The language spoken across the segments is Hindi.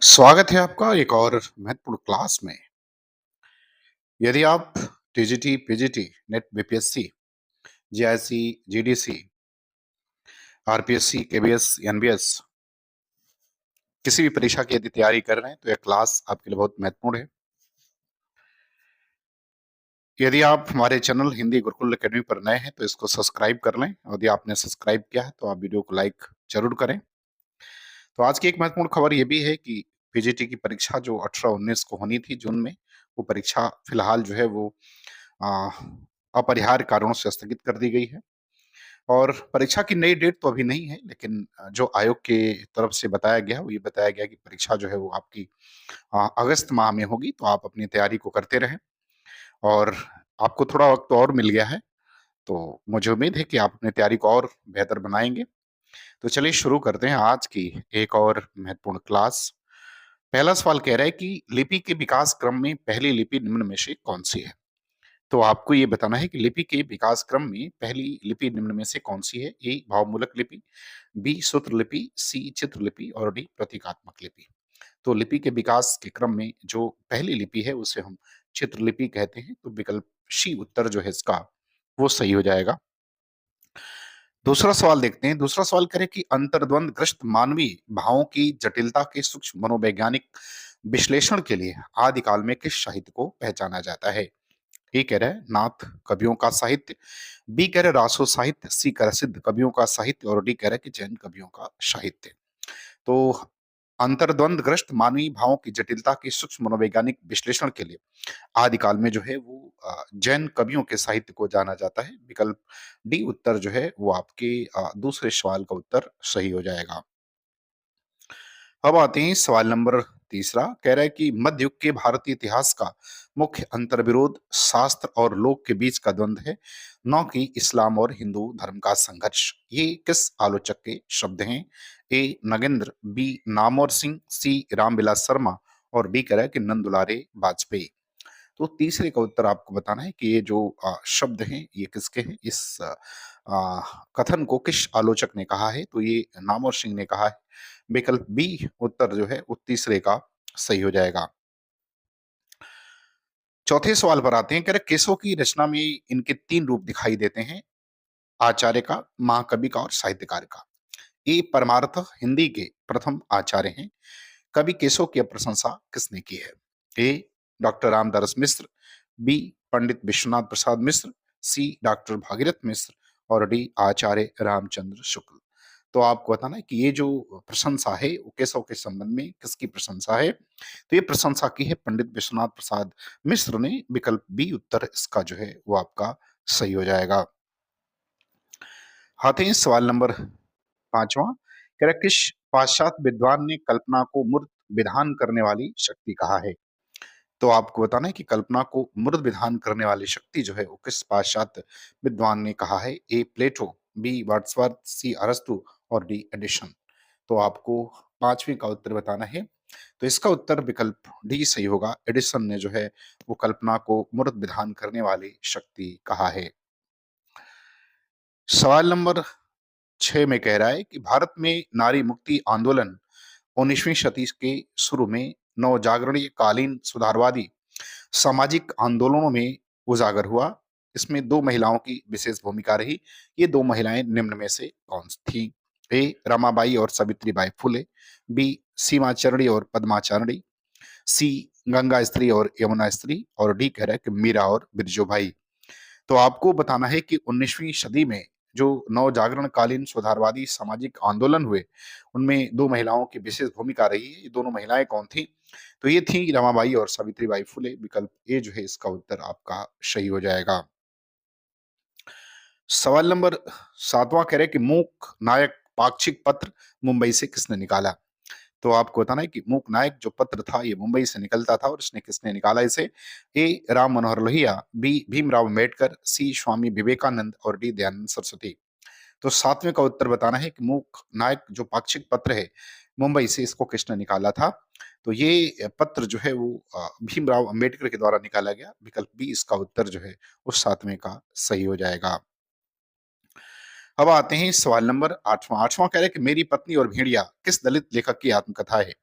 स्वागत है आपका एक और महत्वपूर्ण क्लास में। यदि आप TGT, PGT, net BPSC, JIC, GDC, RPSC, KBS, NBS किसी भी परीक्षा की यदि तैयारी कर रहे हैं तो यह क्लास आपके लिए बहुत महत्वपूर्ण है। यदि आप हमारे चैनल हिंदी गुरुकुल एकेडमी पर नए हैं तो इसको सब्सक्राइब कर लें और यदि आपने सब्सक्राइब किया है तो आप वीडियो को लाइक जरूर करें। तो आज की एक महत्वपूर्ण खबर ये भी है कि पीजीटी की परीक्षा जो 18-19 को होनी थी जून में, वो परीक्षा फिलहाल जो है वो अ, अपरिहार्य कारणों से स्थगित कर दी गई है। और परीक्षा की नई डेट तो अभी नहीं है, लेकिन जो आयोग के तरफ से बताया गया, वो ये बताया गया कि परीक्षा जो है वो आपकी अगस्त माह में होगी, तो आप अपनी तैयारी को करते रहें और आपको थोड़ा वक़्त और मिल गया है, तो मुझे उम्मीद है कि आप अपनी तैयारी को और बेहतर बनाएँगे। तो चलिए शुरू करते हैं आज की एक और महत्वपूर्ण क्लास। पहला सवाल कह रहा है कि लिपि के विकास क्रम में पहली लिपि निम्न में से कौन-सी है? तो आपको ये बताना है कि लिपि के विकास क्रम में पहली लिपि निम्न में से कौन-सी है? ए भावमूलक लिपि, बी सूत्र लिपि, सी चित्र लिपि और डी प्रतीकात्मक लिपि। तो लिपि के विकास के क्रम में जो पहली लिपि है उसे हम चित्र लिपि कहते हैं, तो विकल्प सी उत्तर जो है इसका वो सही हो जाएगा। दूसरा सवाल देखते हैं। दूसरा सवाल करें कि अंतर्द्वंद ग्रस्त मानवीय भावों की जटिलता के सूक्ष्म मनोवैज्ञानिक विश्लेषण के लिए आदिकाल में किस साहित्य को पहचाना जाता है? ए कह रहा है नाथ कवियों का साहित्य, बी कह रहा है रासो साहित्य, सी कह रहा है सिद्ध कवियों का साहित्य और डी कह रहा है कि जैन कवियों का साहित्य। तो अंतर्द्वंद ग्रस्त मानवीय भावों की जटिलता के सूक्ष्म मनोवैज्ञानिक विश्लेषण के लिए आदिकाल में जो है वो जैन कवियों के साहित्य को जाना जाता है। विकल्प डी उत्तर जो है वो आपके दूसरे सवाल का उत्तर सही हो जाएगा। अब आते हैं सवाल नंबर तीसरा। कह रहा है कि मध्य युग के भारतीय इतिहास का मुख्य अंतर्विरोध शास्त्र और लोक के बीच का द्वंद्व है, न कि इस्लाम और हिंदू धर्म का संघर्ष। ये किस आलोचक के शब्द हैं? ए नगेंद्र, बी नामवर सिंह, सी रामविलास शर्मा और डी कह रहा है कि नंदुलारे वाजपेयी। तो तीसरे का उत्तर आपको बताना है कि ये जो शब्द हैं ये किसके हैं, इस कथन को किस आलोचक ने कहा है? तो ये नामवर सिंह ने कहा है। विकल्प बी उत्तर जो है वो तीसरे का सही हो जाएगा। चौथे सवाल पर आते हैं। कह रहे केसव की रचना में इनके तीन रूप दिखाई देते हैं, आचार्य का, महाकवि का और साहित्यकार का। ये परमार्थ हिंदी के प्रथम आचार्य हैं। कवि केसव की प्रशंसा किसने की है? A doctor Ramdas Mishra, B Pandit Vishwanath Prasad Mishra, C doctor Bhagirath मिश्र और डी आचार्य रामचंद्र शुक्ल। तो आपको बताना है कि ये जो प्रशंसा है वो केशव के संबंध में किसकी प्रशंसा है? तो ये प्रशंसा की है पंडित विश्वनाथ प्रसाद मिश्र ने। विकल्प बी उत्तर इसका जो है वो आपका सही हो जाएगा। आते हैं सवाल नंबर पांचवा। कह रहा है, किस पाश्चात्य विद्वान ने कल्पना को मूर्त विधान करने वाली शक्ति कहा है? तो आपको बताना है कि कल्पना को मूर्त विधान करने वाली शक्ति जो है वो किस पाश्चात्य विद्वान ने कहा है? ए प्लेटो, बी वर्ड्सवर्थ, सी अरस्तु और डी एडिशन। तो आपको पांचवें का उत्तर बताना है। तो इसका उत्तर विकल्प डी सही होगा। एडिसन ने जो है वो कल्पना को मूर्त विधान करने वाली शक्ति कहा है। सवाल नंबर 6 में कह रहा है कि भारत में नारी मुक्ति आंदोलन 19वीं शती के शुरू में नवजागरणीय कालीन सुधारवादी सामाजिक आंदोलनों में उजागर हुआ। इसमें दो महिलाओं की विशेष भूमिका रही। ये दो महिलाएं निम्न में से कौन थी? ए रमाबाई और सावित्रीबाई फुले, बी सीमाचरणी और पद्माचरणी, सी गंगा स्त्री और यमुना स्त्री और डी कह रहा है कि मीरा और बिरजू भाई। तो आपको बताना है कि 19वीं सदी में जो नवजागरणकालीन सुधारवादी सामाजिक आंदोलन हुए, उनमें 2 महिलाओं की विशेष भूमिका रही है। ये दोनों महिलाएँ कौन थीं? तो ये थीं रमाबाई और सावित्रीबाई फुले। विकल्प ए जो है इसका उत्तर आपका सही हो जाएगा। सवाल नंबर 7वां कह रहे हैं कि मूक नायक पाक्षिक पत्र मुंबई से किसने निकाला? तो आपको बताना है कि मूक नायक जो पत्र था ये मुंबई से निकलता था और इसने किसने निकाला इसे? ए राम मनोहर लोहिया, बी भीमराव अम्बेडकर, सी स्वामी विवेकानंद और डी दयानंद सरस्वती। तो 7वें का उत्तर बताना है कि मूक नायक जो पाक्षिक पत्र है मुंबई से, इसको किसने निकाला था? तो ये पत्र जो है वो भीमराव अम्बेडकर के द्वारा निकाला गया। विकल्प बी इसका उत्तर जो है वो 7वें का सही हो जाएगा। अब आते हैं सवाल नंबर 8वां। 8वां कह रहा है कि मेरी पत्नी और भेड़िया किस दलित लेखक की आत्मकथा है?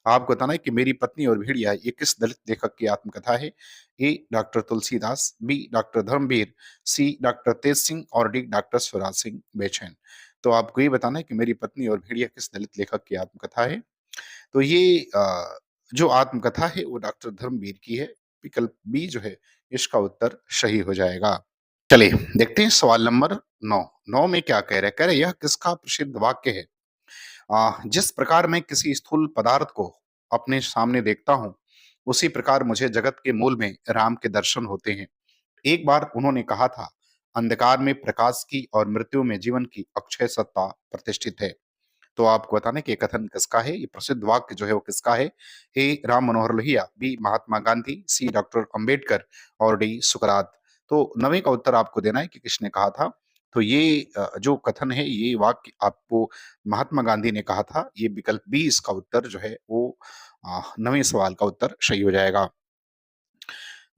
आपको बताना है कि मेरी पत्नी और भेड़िया ये किस दलित लेखक की आत्मकथा है? A doctor Tulsidas, B doctor Dharmvir, C doctor Tej Singh और डी डॉक्टर स्वराज सिंह बेचैन। तो आपको ये बताना है कि मेरी पत्नी और भेड़िया किस दलित लेखक की आत्मकथा है? तो ये जो आत्मकथा है वो डॉक्टर धर्मवीर की है। विकल्प बी जो है इसका उत्तर सही हो जाएगा। चलिए देखते हैं सवाल नंबर 9। 9 में क्या कह रहे हैं? कह रहे हैं यह किसका प्रसिद्ध वाक्य है? जिस प्रकार मैं किसी स्थूल पदार्थ को अपने सामने देखता हूँ, उसी प्रकार मुझे जगत के मूल में राम के दर्शन होते हैं। एक बार उन्होंने कहा था, अंधकार में प्रकाश की और मृत्यु में जीवन की अक्षय सत्ता प्रतिष्ठित है। तो आपको बताना है कि ये कथन किसका है? ये प्रसिद्ध वाक्य जो है वो किसका है? ए राम मनोहर लोहिया, बी महात्मा गांधी, सी डॉक्टर अंबेडकर और डी सुकरात। तो 9वें का उत्तर आपको देना है कि किसने कहा था। तो ये जो कथन है, ये वाक्य आपको महात्मा गांधी ने कहा था। ये विकल्प बी इसका उत्तर जो है वो 9वें सवाल का उत्तर सही हो जाएगा।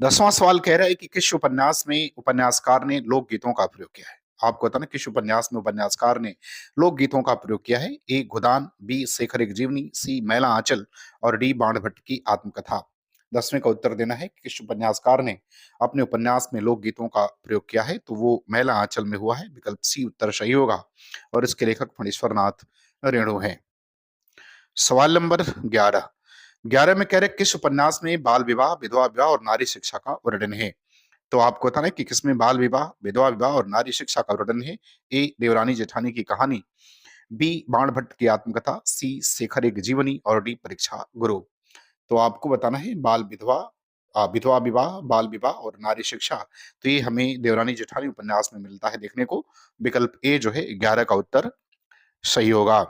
10वां सवाल कह रहा है कि किस उपन्यास में उपन्यासकार ने लोकगीतों का प्रयोग किया है? आपको बताना किस उपन्यास में उपन्यासकार ने लोकगीतों का प्रयोग किया है? ए गोदान, बी शेखर एक जीवनी, सी मैला आंचल और डी बाण भट्ट की आत्मकथा। 10वें का उत्तर देना है कि किस उपन्यासकार ने अपने उपन्यास में लोकगीतों का प्रयोग किया है? तो वो मैला आंचल में हुआ है। विकल्प सी उत्तर सही होगा और इसके लेखक फणीश्वर नाथ रेणु हैं। सवाल नंबर 11। 11 में कह रहे किस उपन्यास में बाल विवाह, विधवा विवाह और नारी शिक्षा का वर्णन है? तो आपको बताना है कि किसमें बाल विवाह, विधवा विवाह और नारी शिक्षा का वर्णन है? ए देवरानी जेठानी की कहानी, बी बाण भट्ट की आत्मकथा, सी शेखर एक जीवनी और डी परीक्षा गुरु। तो आपको बताना है बाल विधवा, विधवा विवाह, बाल विवाह और नारी शिक्षा। तो ये हमें देवरानी जेठानी उपन्यास में मिलता है देखने को। विकल्प ए जो है 11 का उत्तर सही होगा।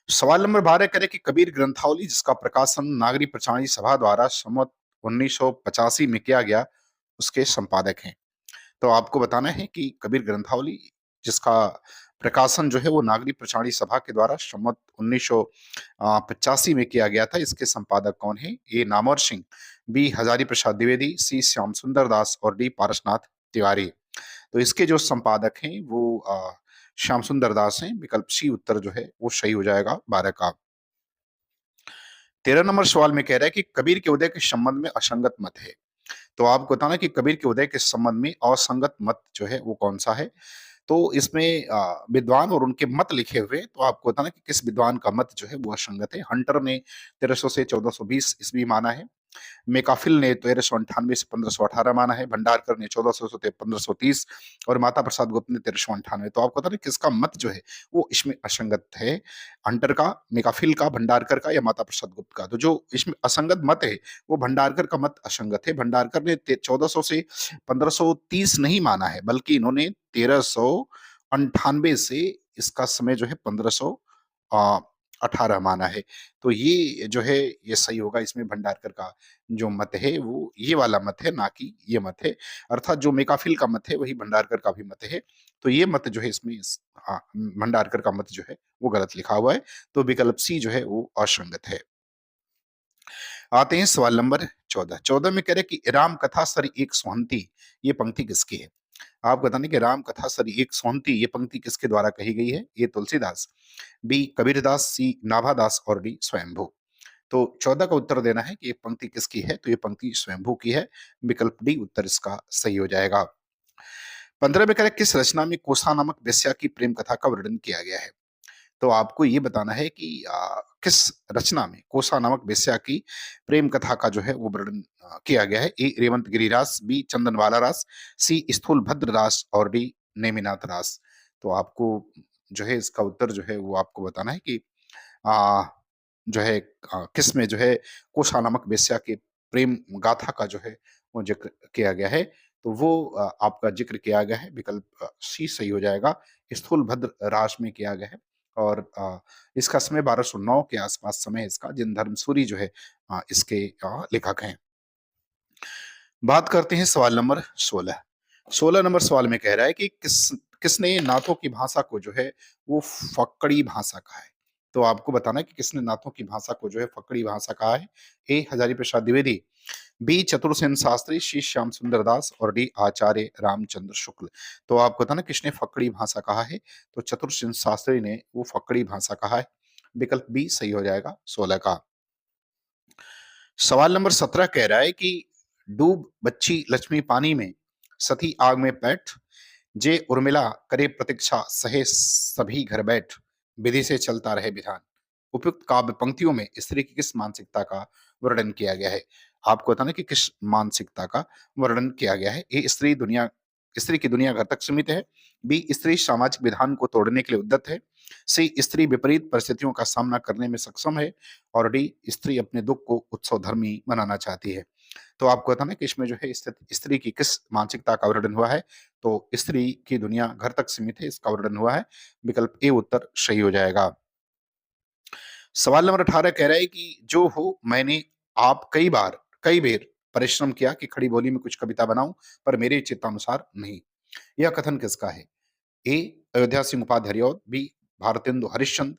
सवाल नंबर 12 करें कि कबीर ग्रंथावली जिसका प्रकाशन नागरी प्रचारणी सभा द्वारा संवत 1985 में किया गया, उसके संपादक हैं। तो आपको बताना है कि कबीर ग्रंथावली जिसका प्रकाशन जो है वो नागरी प्रचारणी सभा के द्वारा संवत 1985 में किया गया था, इसके संपादक कौन है? ए नामवर सिंह, बी हजारी प्रसाद द्विवेदी, सी श्याम सुंदर दास और डी पारसनाथ तिवारी। तो इसके जो संपादक हैं वो श्याम सुंदर दास हैं। विकल्प सी उत्तर जो है वो सही हो जाएगा 12 का। 13 नंबर सवाल में कह रहा है कि कबीर के उदय के संबंध में असंगत मत है। तो आपको बताना कि कबीर के उदय के संबंध में असंगत मत जो है वो कौन सा है? तो इसमें विद्वान और उनके मत लिखे हुए हैं, तो आपको बताना कि किस विद्वान का मत जो है वो असंगत है। हंटर ने 1300 से 1420 ईस्वी माना है। मेकाफिल ने 1398 से 1518 माना है। भंडारकर ने 1400 से 1530 और माता प्रसाद गुप्त ने 1398। तो आपको पता है किसका मत जो है वो इसमें असंगत है? हंटर का, मेकाफिल का, भंडारकर का या माता प्रसाद गुप्त का? तो जो इसमें असंगत मत है वो भंडारकर का मत असंगत है। भंडारकर ने 1400 से 1530 नहीं माना है, बल्कि इन्होंने 1398 से इसका समय जो है 1518 माना है। तो ये जो है ये सही होगा। इसमें भंडारकर का जो मत है वो ये वाला मत है, ना कि ये मत है। अर्थात जो मेकाफिल का मत है वही भंडारकर का भी मत है। तो ये मत जो है इसमें भंडारकर का मत जो है वो गलत लिखा हुआ है। तो विकल्प सी जो है वो असंगत है। आते हैं सवाल नंबर 14। 14 में कह रहे कि राम कथा सर एक सोहंती, ये पंक्ति किसकी है? आप बताने कि राम कथा सर एक सोहंती ये पंक्ति किसके द्वारा कही गई है? ए तुलसीदास, बी कबीरदास, सी नाभादास और डी स्वयंभू। तो 14 का उत्तर देना है कि ये पंक्ति किसकी है? तो ये पंक्ति स्वयंभू की है। विकल्प डी उत्तर इसका सही हो जाएगा। 15 में कह रहे किस रचना में कोसा नामक वेश्या की प्रेम कथा का वर्णन किया गया है? तो आपको ये बताना है कि किस रचना में कोसा नामक वेश्या की प्रेम कथा का जो है वो वर्णन किया गया है? ए रेवंत गिरिरास, बी चंदनवाला रास, सी स्थूल भद्र रास और डी नेमिनाथ रास। तो आपको जो है इसका उत्तर जो है वो आपको बताना है कि आ, जो है किस में जो है कोसा नामक वेश्या के प्रेम गाथा का जो है वो जिक्र किया गया है। तो वो आपका जिक्र किया गया है। विकल्प सी सही हो जाएगा। स्थूल भद्र रास में किया गया है और इसका समय 1209 के आसपास समय है इसका, जिन धर्मसूरी जो है इसके लेखक हैं। बात करते हैं सवाल नंबर 16। 16 नंबर सवाल में कह रहा है कि किसने नाथों की भाषा को जो है वो फक्कड़ी भाषा कहा है? तो आपको बताना है कि किसने नाथों की भाषा को जो है फक्कड़ी भाषा कहा है? ए हजारी प्रसाद द्विवेदी, बी चतुरसेन शास्त्री, सी श्याम सुंदर दास और डी आचार्य रामचंद्र शुक्ल। तो आपको बताना किसने फक्कड़ी भाषा कहा है? तो चतुरसेन शास्त्री ने वो फक्कड़ी भाषा कहा है। विकल्प बी सही हो जाएगा 16 का। सवाल नंबर 17 कह रहा है कि डूब बच्ची लक्ष्मी पानी में, सती आग में पैठ, जे उर्मिला करे प्रतीक्षा, सहे सभी घर बैठ, विधि से चलता रहे विधान। उपयुक्त काव्य पंक्तियों में स्त्री की किस मानसिकता का वर्णन किया गया है? आपको बताना कि किस मानसिकता का वर्णन किया गया है। ए स्त्री की दुनिया घर तक सीमित है। बी स्त्री सामाजिक विधान को तोड़ने के लिए उद्यत है। सी स्त्री विपरीत परिस्थितियों का सामना करने में सक्षम है। और डी स्त्री अपने दुख को उत्सव धर्मी बनाना चाहती है। तो आपको बताना कि इसमें जो है स्त्री की किस मानसिकता का वर्णन हुआ है? तो स्त्री की दुनिया घर तक सीमित है, इसका वर्णन हुआ है। विकल्प ए उत्तर सही हो जाएगा। सवाल नंबर 18 कह रहा है कि जो हो मैंने आप कई बेर परिश्रम किया कि खड़ी बोली में कुछ कविता बनाऊं, पर मेरे चित्तानुसार नहीं। यह कथन किसका है? ए अयोध्या सिंह उपाध्याय हरिऔध, बी भारतेंदु हरिश्चंद्र,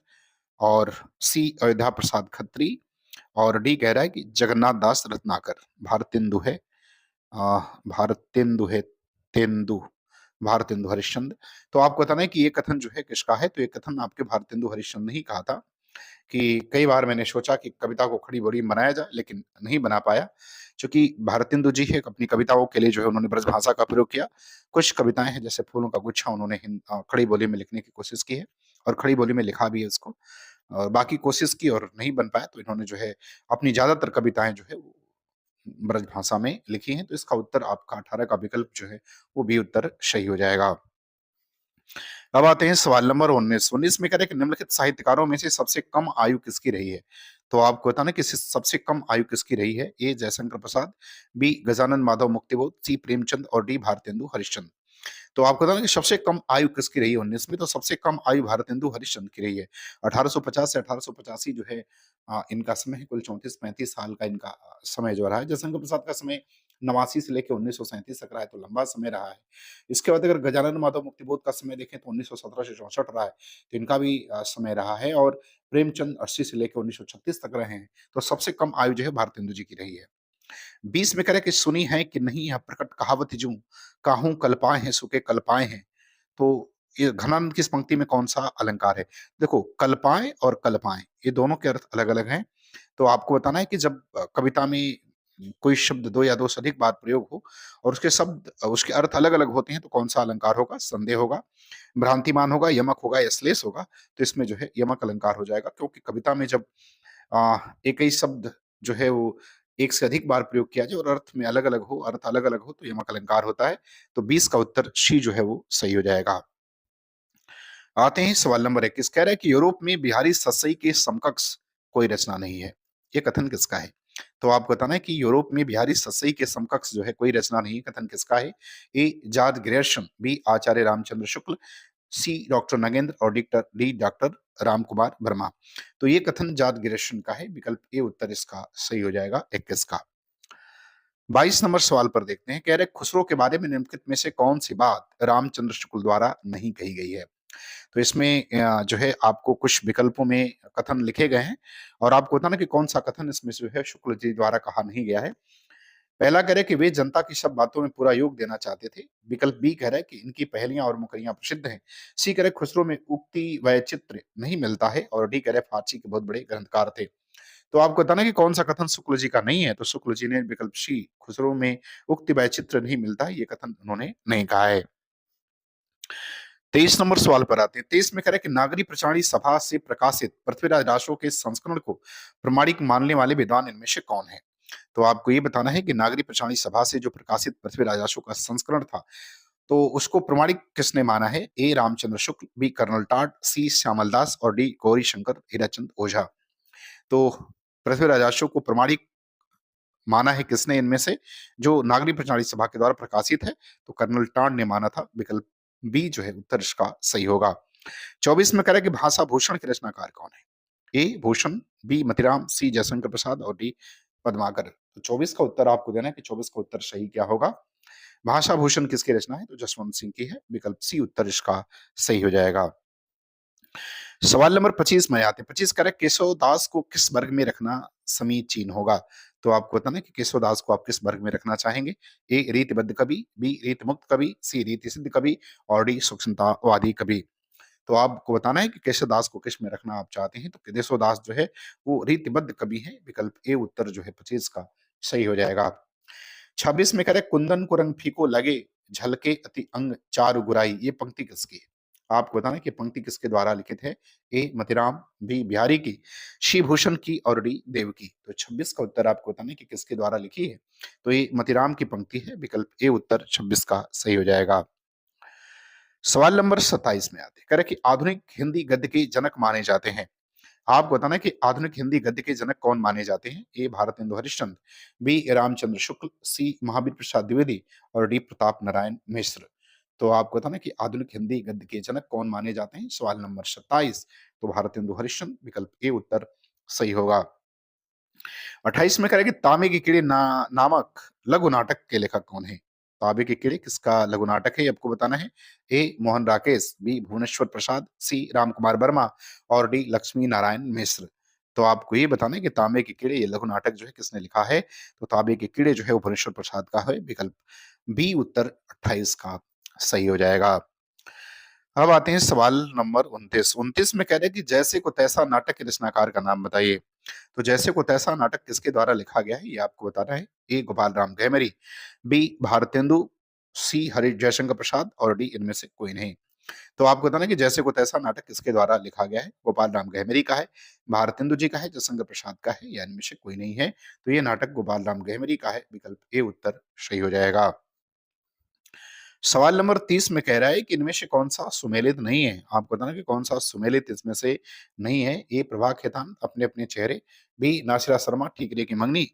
और सी अयोध्या प्रसाद खत्री, और डी कह रहा है कि जगन्नाथ दास रत्नाकर। भारतेंदु है भारतेंदु है तेंदु भारतेंदु हरिश्चंद्र। तो आपको बताना है कि ये कथन जो है किसका है? तो ये कथन आपके भारतेंदु हरिश्चंद्र ने ही कहा था कि कई बार मैंने सोचा कि कविता को खड़ी बोली में बनाया जाए, लेकिन नहीं बना पाया। चूंकि भारतेंदु जी है, अपनी कविताओं के लिए जो है उन्होंने ब्रज भाषा का प्रयोग किया। कुछ कविताएं हैं जैसे फूलों का गुच्छा, उन्होंने खड़ी बोली में लिखने की कोशिश की है और खड़ी बोली में लिखा भी है उसको। और बाकी कोशिश की और नहीं बन पाया, तो इन्होंने जो है अपनी ज्यादातर कविताएं जो है वो ब्रज भाषा में लिखी हैं। तो इसका उत्तर आपका 18 का विकल्प जो है वो भी उत्तर सही हो जाएगा। अब आते हैं सवाल नंबर 19। 19 में कह रहे हैं कि निम्नलिखित साहित्यकारों में से सबसे कम आयु किसकी रही है? तो आपको बताना कि सबसे कम आयु किसकी रही है? ए जयशंकर प्रसाद, बी गजानन माधव मुक्तिबोध, सी प्रेमचंद, और डी भारतेंदु हरिश्चंद्र। तो आपको बताना कि सबसे कम आयु किसकी रही है 19 में? तो सबसे कम आयु भारतेंदु हरिश्चंद्र की रही है। 1850 से 1885 जो है इनका समय है। कुल 34-35 साल का इनका समय जो रहा है। जयशंकर प्रसाद का समय 89 से लेकर 1937 तक रहा है, तो लंबा समय रहा है। इसके बाद अगर गजानन माधव मुक्तिबोध का समय देखें तो 1917 से 64 रहा है, तो इनका भी समय रहा है। और प्रेमचंद 80 से लेकर 1936 तक रहे हैं। तो सबसे कम आयु जो है भारतेंदु जी की रही है। 20 में कह रहे कि सुनी है कि नहीं यह प्रकट कहावत जूं, काहू कल्पाए हैं सुके कल्पाए हैं। तो ये घनानंद की इस पंक्ति में कौन सा अलंकार है? देखो, कल्पाए और कल्पाए ये दोनों के अर्थ अलग अलग हैं। तो आपको बताना है कि जब कविता में कोई शब्द दो या दो से अधिक बार प्रयोग हो और उसके अर्थ अलग अलग होते हैं, तो कौन सा अलंकार होगा? संदेह होगा, भ्रांतिमान होगा, यमक होगा या श्लेष होगा। तो इसमें जो है यमक अलंकार हो जाएगा, क्योंकि कविता में जब एक ही शब्द जो है वो एक से अधिक बार प्रयोग किया जाए और अर्थ में अलग अलग हो, अर्थ अलग अलग हो, तो यमक अलंकार होता है। तो 20 का उत्तर सी जो है वो सही हो जाएगा। आते हैं सवाल नंबर 21। कह रहा है कि यूरोप में बिहारी सस्सई के समकक्ष कोई रचना नहीं है। ये कथन किसका है? तो आपको बताना है कि यूरोप में बिहारी सस्सई के समकक्ष जो है कोई रचना नहीं है। कथन किसका है? A George Grierson, B Acharya Ramchandra Shukla, C doctor Nagendra, और डी डॉक्टर राम कुमार वर्मा। तो ये कथन जॉर्ज ग्रेयर्सन का है। विकल्प ए उत्तर इसका सही हो जाएगा 21 का। 22 नंबर सवाल पर देखते हैं। कह रहे खुसरो के बारे में निम्नलिखित में से कौन सी बात रामचंद्र शुक्ल द्वारा नहीं कही गई है? तो इसमें जो है आपको कुछ विकल्पों में कथन लिखे गए हैं और आपको बताना कि कौन सा कथन इसमें जो है शुक्ल जी द्वारा कहा नहीं गया है। पहला कह रहा है कि वे जनता की सब बातों में पूरा योग देना चाहते थे। विकल्प बी कह रहा है कि इनकी पहेलियां और मुकरियां प्रसिद्ध हैं। सी कह रहे खुसरो में उक्ति व चित्र नहीं मिलता है, और डी कह रहे फारसी के बहुत बड़े ग्रंथकार थे। तो आपको बताना कि कौन सा कथन शुक्ल जी का नहीं है? तो शुक्ल जी ने विकल्प सी खुसरो में उक्ति व चित्र नहीं मिलता है, ये कथन उन्होंने नहीं कहा है। 23 नंबर सवाल पर आते हैं। 23 में कह रहा है कि नागरी प्रचारणी सभा से प्रकाशित पृथ्वीराज रासो के संस्करण को प्रमाणिक मानने वाले विद्वान इनमें से कौन है? तो आपको ये बताना है कि नागरी प्रचारणी सभा से जो प्रकाशित पृथ्वीराज रासो का संस्करण था, तो उसको प्रमाणिक किसने माना है? ए रामचंद्र शुक्ल, बी कर्नल टाट, सी श्यामल दास, और डी गौरी शंकर हीराचंद ओझा। तो पृथ्वीराज रासो को प्रमाणिक माना है किसने इनमें से? जो नागरिक प्रचारणी सभा के द्वारा प्रकाशित है, तो कर्नल टांड ने माना था। विकल्प बी जो है उत्तर इसका सही होगा। 24 में कह रहा है कि भाषा भूषण के रचनाकार कौन है? ए भूषण, बी मतिराम, सी जयशंकर प्रसाद, और डी पद्माकर। तो 24 का उत्तर आपको देना है कि 24 का उत्तर सही क्या होगा? भाषा भूषण किसकी रचना है? तो जसवंत सिंह की है। विकल्प सी उत्तर इसका सही हो जाएगा। सवाल नंबर 25 में आते हैं। 25 कह रहा है केशव दास को किस वर्ग में रखना समीचीन होगा? तो आपको बताना है कि केशव दास को आप किस वर्ग में रखना चाहेंगे? ए रीतिबद्ध कवि, बी रीति मुक्त कवि, सी रीति सिद्ध कवि, और डी सूक्ष्मतावादी कवि। तो आपको बताना है कि केशवदास को किस में रखना आप चाहते हैं, तो केशवदास जो है वो रीतिबद्ध कवि हैं, विकल्प ए उत्तर जो है 25 का सही हो जाएगा। 26 में कह रहे कुंदन को रंग फीको लगे, झलके अति अंग चारु गुराई, ये पंक्ति किसकी है? आपको बताना है कि पंक्ति किसके द्वारा लिखित है? ए मतिराम, बी बिहारी की, सी भूषण की और डी देवकी। तो 26 का उत्तर आपको बताना है कि किसके द्वारा लिखी है? तो ये मतिराम की पंक्ति है, विकल्प ए उत्तर 26 का सही हो जाएगा। सवाल नंबर 27 में आते हैं, कह रहे कि आधुनिक हिंदी गद्य के जनक माने जाते हैं। आपको बताना है कि आधुनिक हिंदी गद्य के जनक कौन माने जाते हैं? ए भारतेंदु हरिश्चंद्र, बी रामचंद्र शुक्ल, सी महावीर प्रसाद द्विवेदी और डी प्रताप नारायण मिश्र। तो आपको बताना है कि आधुनिक हिंदी गद्य के जनक कौन माने जाते हैं? सवाल नंबर 27, तो भारतेंदु हरिश्चंद्र, विकल्प ए उत्तर सही होगा। 28 में कह रहा है कि तांबे की कीड़ी नामक लघु नाटक के लेखक कौन है? तांबे की कीड़ी किसका लघु नाटक है, ये आपको बताना है। ए मोहन राकेश, बी भुवनेश्वर प्रसाद, सी राम कुमार वर्मा और डी लक्ष्मी नारायण मिश्र। तो आपको ये बताना है कि तांबे की कीड़े ये लघु नाटक जो है किसने लिखा है? तो तांबे की कीड़े जो है वो भुवनेश्वर प्रसाद का है, विकल्प बी उत्तर 28 का सही हो जाएगा। अब आते हैं सवाल नंबर 29। 29 में कह रहे हैं कि जैसे को तैसा नाटक के रचनाकार का नाम बताइए। तो जैसे को तैसा नाटक किसके द्वारा लिखा गया है, ये आपको बताना है। ए गोपाल राम गहमरी, बी भारतेंदु, सी हरि जयशंकर प्रसाद और डी इनमें से कोई नहीं। तो आपको बताना है कि जैसे को तैसा नाटक किसके द्वारा लिखा गया है? गोपाल राम गहमरी का है, भारतेंदु जी का है, जयशंकर प्रसाद का है या इनमें से कोई नहीं है। तो ये नाटक गोपाल राम गहमरी का है, विकल्प ए उत्तर सही हो जाएगा। सवाल नंबर 30 में कह रहा है कि इनमें से कौन-सा सुमेलित नहीं है? आपको बताना कि कौन-सा सुमेलित इसमें से नहीं है। ए प्रभा खेतान अपने-अपने चेहरे, बी नासिरा शर्मा ठीकरे की मंगनी,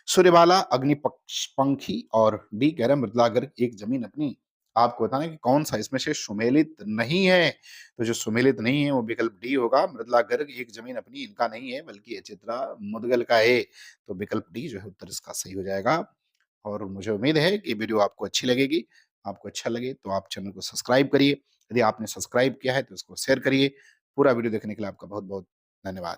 सूर्यबाला अग्निपक्ष पंखी और डी कह रहा है मृदुला गर्ग एक जमीन अपनी। आपको बताना है कि कौन-सा इसमें से सुमेलित नहीं है। तो जो सुमेलित नहीं है वो विकल्प डी होगा, मृदुला गर्ग एक जमीन अपनी इनका नहीं है बल्कि ये चित्रा मुदगल का है। तो विकल्प डी जो है उत्तर इसका सही हो जाएगा। और मुझे उम्मीद है कि वीडियो आपको अच्छी लगेगी। आपको अच्छा लगे तो आप चैनल को सब्सक्राइब करिए। यदि आपने सब्सक्राइब किया है तो इसको शेयर करिए। पूरा वीडियो देखने के लिए आपका बहुत-बहुत धन्यवाद।